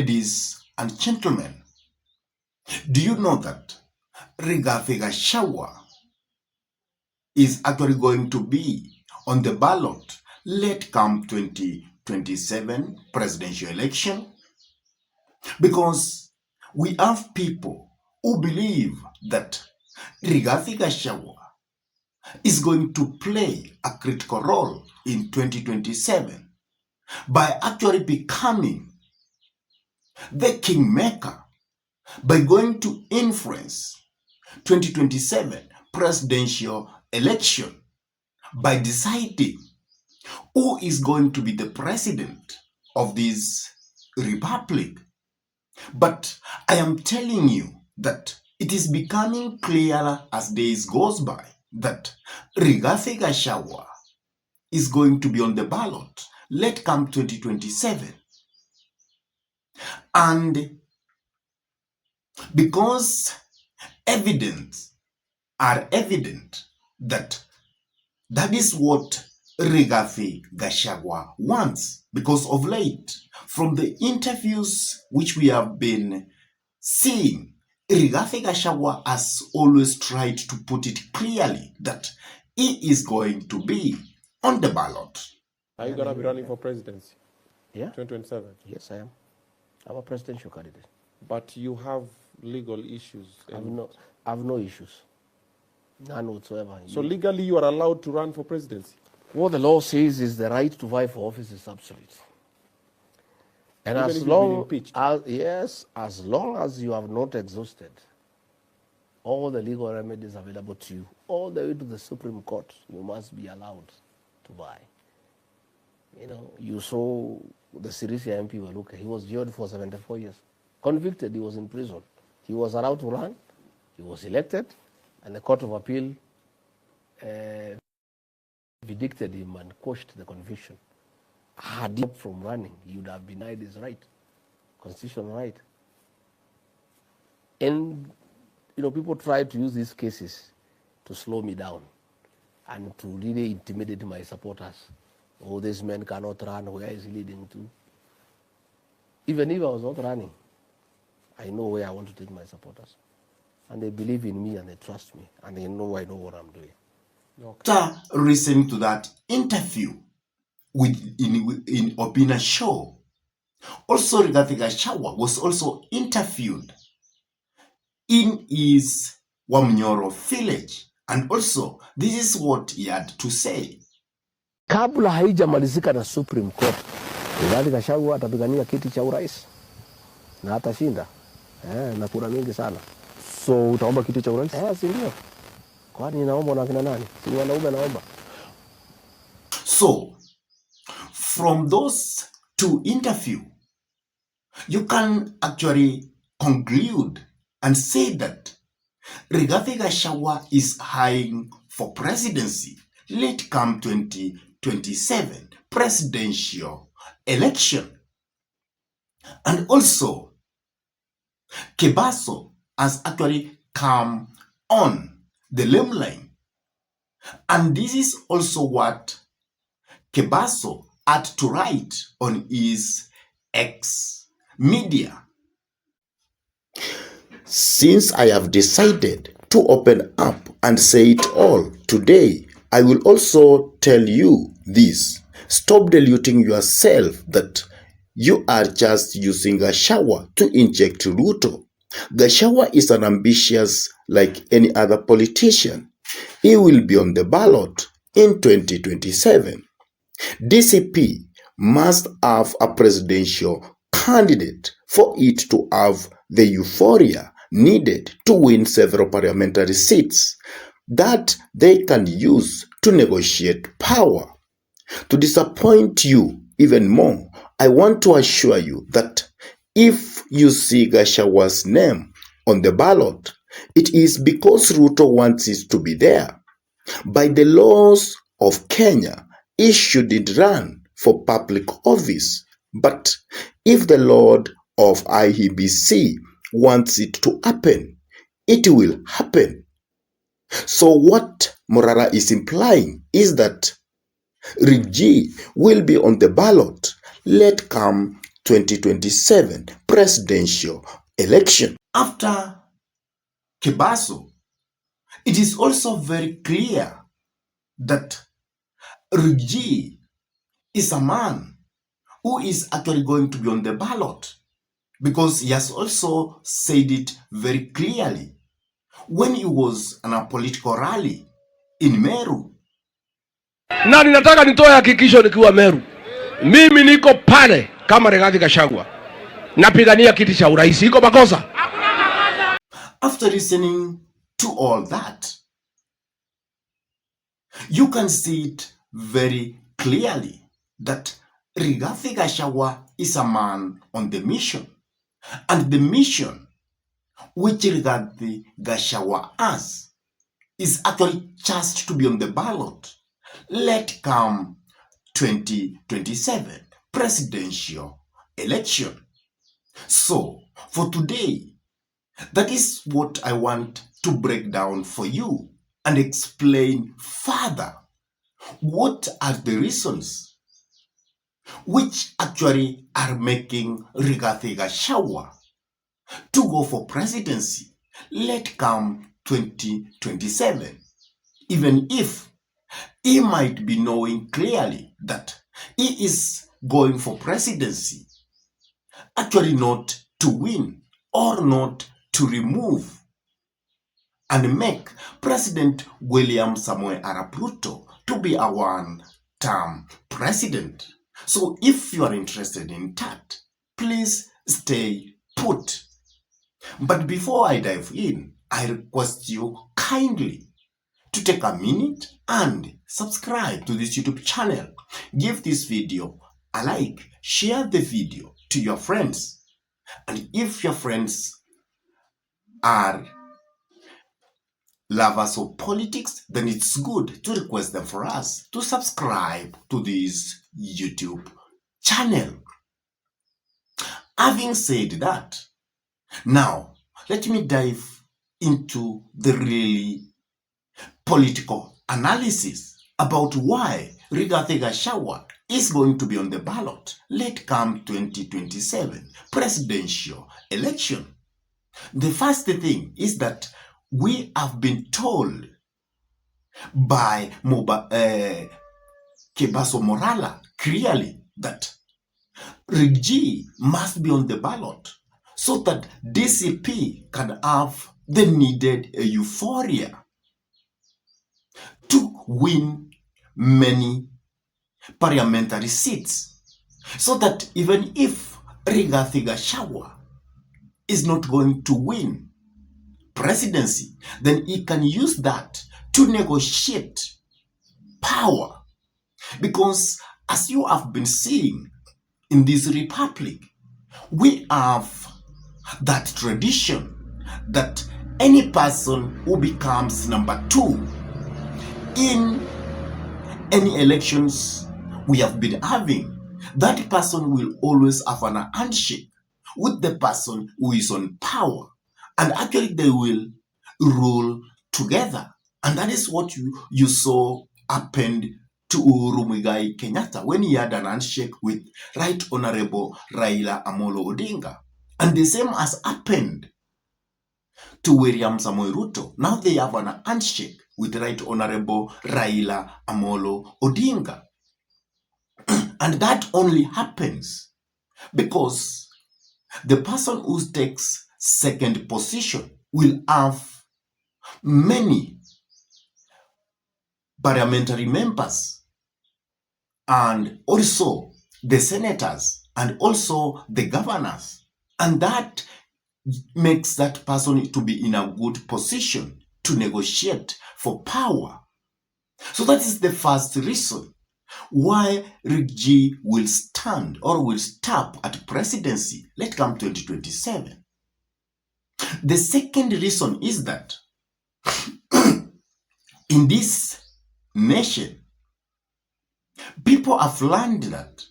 Ladies and gentlemen, do you know that Rigathi GACHAGUA is actually going to be on the ballot late come 2027 presidential election? Because we have people who believe that Rigathi GACHAGUA is going to play a critical role in 2027 by actually becoming the kingmaker, by going to influence 2027 presidential election by deciding who is going to be the president of this republic. But I am telling you that it is becoming clearer as days goes by that Rigathi GACHAGUA is going to be on the ballot late come 2027. And because evidence are evident that that is what Rigathi GACHAGUA wants, because of late, from the interviews which we have been seeing, Rigathi GACHAGUA has always tried to put it clearly that he is going to be on the ballot. Are you going to be running for presidency? Yeah. 2027? Yes, I am. I'm a presidential candidate. But you have legal issues. I have no issues. None whatsoever. So legally you are allowed to run for presidency? What the law says is the right to vie for office is absolute. And Even as if you've long been impeached? as long as you have not exhausted all the legal remedies available to you, all the way to the Supreme Court, you must be allowed to vie. You know, you saw the Sirisia MP Waluke. He was jailed for 74 years. Convicted, he was in prison. He was allowed to run. He was elected, and the Court of Appeal vindicated him and quashed the conviction. Had he stopped from running, he would have denied his right, constitutional right. And you know, people try to use these cases to slow me down and to really intimidate my supporters. Oh, this man cannot run. Where is he leading to? Even if I was not running, I know where I want to take my supporters. And they believe in me and they trust me. And they know I know what I'm doing. Okay. After listening to that interview in Obina's show, also Rigathi GACHAGUA was also interviewed in his Wamnyoro village. And also, this is what he had to say. Kabla haijamalizika na Supreme Court, Rigathi GACHAGUA atapigania kiti cha urais na atashinda. Na kura mingi sana. So utaomba kiti cha urais? Si ndio. Kwani naomba na kina nani? Si wanaume naomba. So, from those two interviews, you can actually conclude and say that Rigathi GACHAGUA is eyeing for presidency late come 2027 presidential election. And also, Kebaso has actually come on the limelight. And this is also what Kebaso had to write on his X media. Since I have decided to open up and say it all today, I will also tell you this. Stop deluding yourself that you are just using GACHAGUA to inject Ruto. GACHAGUA is an ambitious like any other politician. He will be on the ballot in 2027. DCP must have a presidential candidate for it to have the euphoria needed to win several parliamentary seats that they can use to negotiate power. To disappoint you even more, I want to assure you that if you see GACHAGUA's name on the ballot, it is because Ruto wants it to be there. By the laws of Kenya, he shouldn't run for public office. But if the Lord of IEBC wants it to happen, it will happen. So what Morara is implying is that Rigathi will be on the ballot late come 2027 presidential election. After Kebaso, it is also very clear that Rigathi is a man who is actually going to be on the ballot, because he has also said it very clearly when he was on a political rally in Meru. Na ninataka nitoe hakikisho nikiwa Meru, mimi niko pale kama Rigathi GACHAGUA napigania kiti cha urais. Iko makosa? After listening to all that, you can see it very clearly that Rigathi GACHAGUA is a man on the mission, and the mission which Rigathi GACHAGUA has is actually just to be on the ballot. Let come 2027 presidential election. So for today, that is what I want to break down for you and explain further what are the reasons which actually are making Rigathi GACHAGUA to go for presidency. Let come 2027, even if he might be knowing clearly that he is going for presidency, actually not to win or not to remove and make President William Samoei Arap Ruto to be a one-term president. So if you are interested in that, please stay put. But before I dive in, I request you kindly to take a minute and subscribe to this YouTube channel. Give this video a like, share the video to your friends. And if your friends are lovers of politics, then it's good to request them for us to subscribe to this YouTube channel. Having said that, now let me dive into the really political analysis about why Rigathi GACHAGUA is going to be on the ballot late come 2027 presidential election. The first thing is that we have been told by Kebaso Morala clearly that Rigathi must be on the ballot so that DCP can have the needed euphoria to win many parliamentary seats, so that even if Rigathi GACHAGUA is not going to win presidency, then he can use that to negotiate power. Because as you have been seeing in this republic, we have that tradition that any person who becomes number 2 in any elections we have been having, that person will always have an handshake with the person who is on power, and actually they will rule together. And that is what you saw happened to Uhuru Muigai Kenyatta when he had an handshake with Right Honorable Raila Amolo Odinga. And the same has happened to William Samoei Ruto. Now they have an handshake with Right Honorable Raila Amolo Odinga. And that only happens because the person who takes second position will have many parliamentary members and also the senators and also the governors. And that makes that person to be in a good position to negotiate for power. So that is the first reason why Rigathi will stand or will stop at presidency let come 2027. The second reason is that in this nation, people have learned that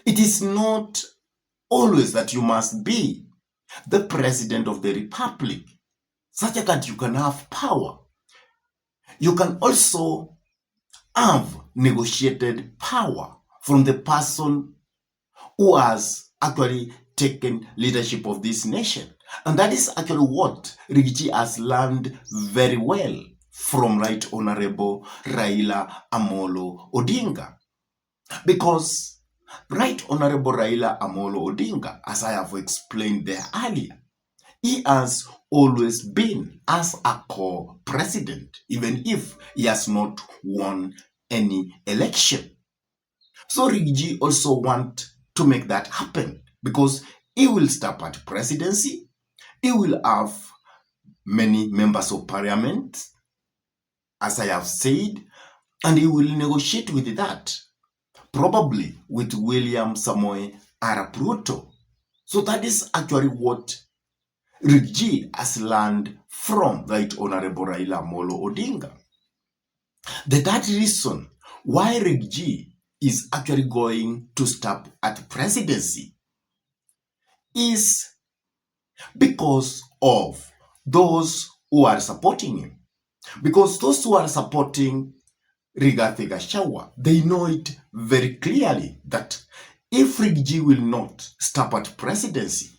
it is not always that you must be the president of the republic such that you can have power. You can also have negotiated power from the person who has actually taken leadership of this nation. And that is actually what Rigathi has learned very well from Right Honorable Raila Amolo Odinga. Because Right Honorable Raila Amolo Odinga, as I have explained there earlier, he has always been as a core president, even if he has not won any election. So Rigathi also want to make that happen because he will step at presidency, he will have many members of parliament, as I have said, and he will negotiate with that, probably with William Samoei Arap Ruto. So that is actually what Rigathi has learned from Right Honorable Raila Amolo Odinga. The third reason why Rigathi is actually going to step at presidency is because of those who are supporting him. Because those who are supporting Rigathi GACHAGUA, they know it very clearly that if Rigathi will not step at presidency,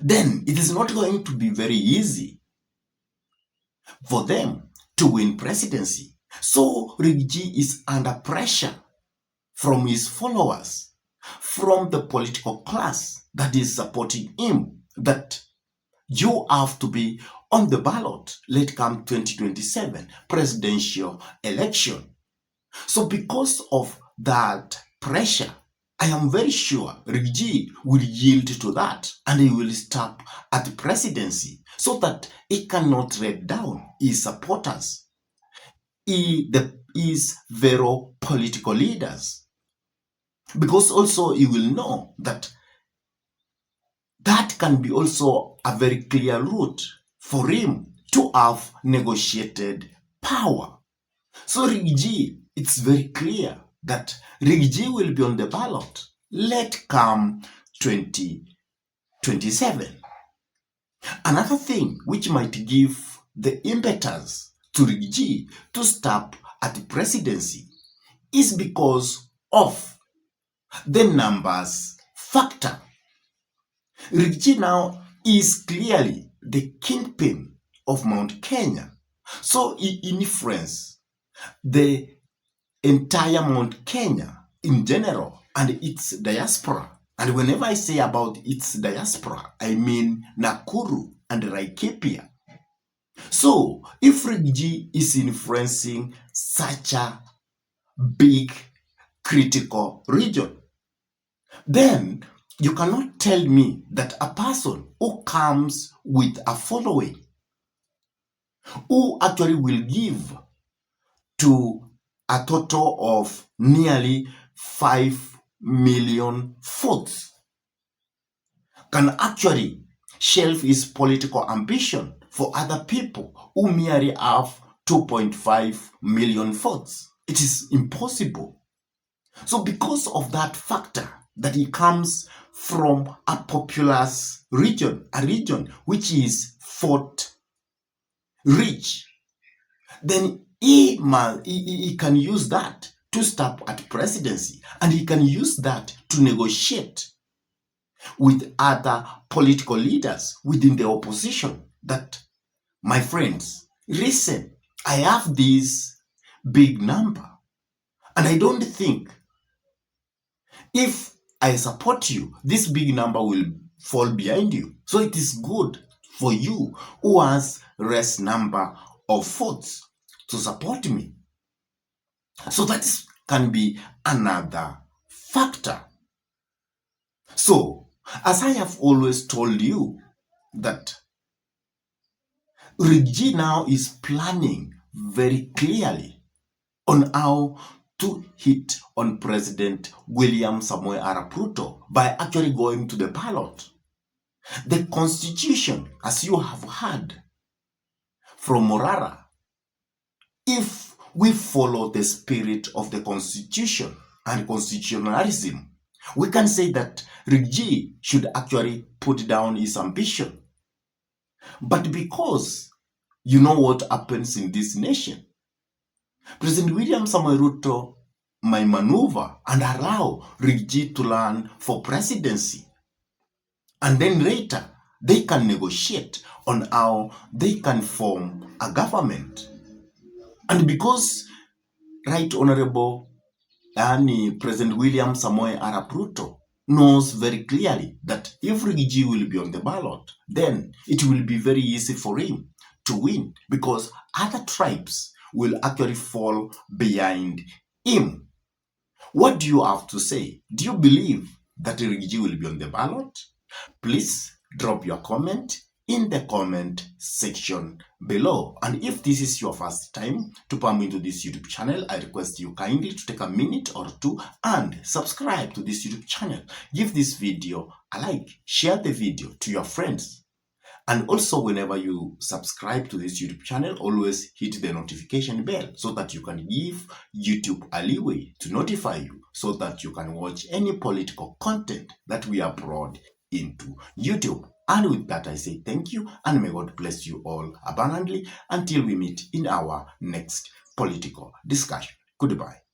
then it is not going to be very easy for them to win presidency. So Rigathi is under pressure from his followers, from the political class that is supporting him, that you have to be on the ballot late come 2027 presidential election. So because of that pressure, I am very sure Rigathi will yield to that and he will stop at the presidency so that he cannot let down his supporters, his very political leaders. Because also he will know that that can be also a very clear route for him to have negotiated power. So Rigathi, it's very clear that Rigathi will be on the ballot let come 2027. Another thing which might give the impetus to Rigathi to stop at the presidency is because of the numbers factor. Rigathi now is clearly the kingpin of Mount Kenya. So he influences the entire Mount Kenya in general and its diaspora. And whenever I say about its diaspora, I mean Nakuru and Laikipia. So if Rigathi is influencing such a big critical region, then you cannot tell me that a person who comes with a following, who actually will give to a total of nearly 5 million votes, can actually shelve his political ambition for other people who merely have 2.5 million votes. It is impossible. So because of that factor, that he comes from a populous region, a region which is vote rich, then he can use that to stop at presidency, and he can use that to negotiate with other political leaders within the opposition that, my friends, listen, I have this big number, and I don't think if I support you, this big number will fall behind you. So it is good for you who has less number of votes to support me. So that can be another factor. So, as I have always told you, that Rigathi now is planning very clearly on how to hit on President William Samoei Arap Ruto by actually going to the ballot. The Constitution, as you have heard from Morara, if we follow the spirit of the Constitution and constitutionalism, we can say that Rigathi should actually put down his ambition. But because you know what happens in this nation, President William Samoei Ruto might maneuver and allow Rigathi to run for presidency. And then later, they can negotiate on how they can form a government. And because Right Honorable President William Samoei Arap Ruto knows very clearly that if Rigathi will be on the ballot, then it will be very easy for him to win because other tribes will actually fall behind him. What do you have to say? Do you believe that Rigathi will be on the ballot? Please drop your comment in the comment section below. And if this is your first time to come into this YouTube channel, I request you kindly to take a minute or two and subscribe to this YouTube channel. Give this video a like, share the video to your friends. And also, whenever you subscribe to this YouTube channel, always hit the notification bell so that you can give YouTube a leeway to notify you so that you can watch any political content that we upload into YouTube. And with that, I say thank you and may God bless you all abundantly until we meet in our next political discussion. Goodbye.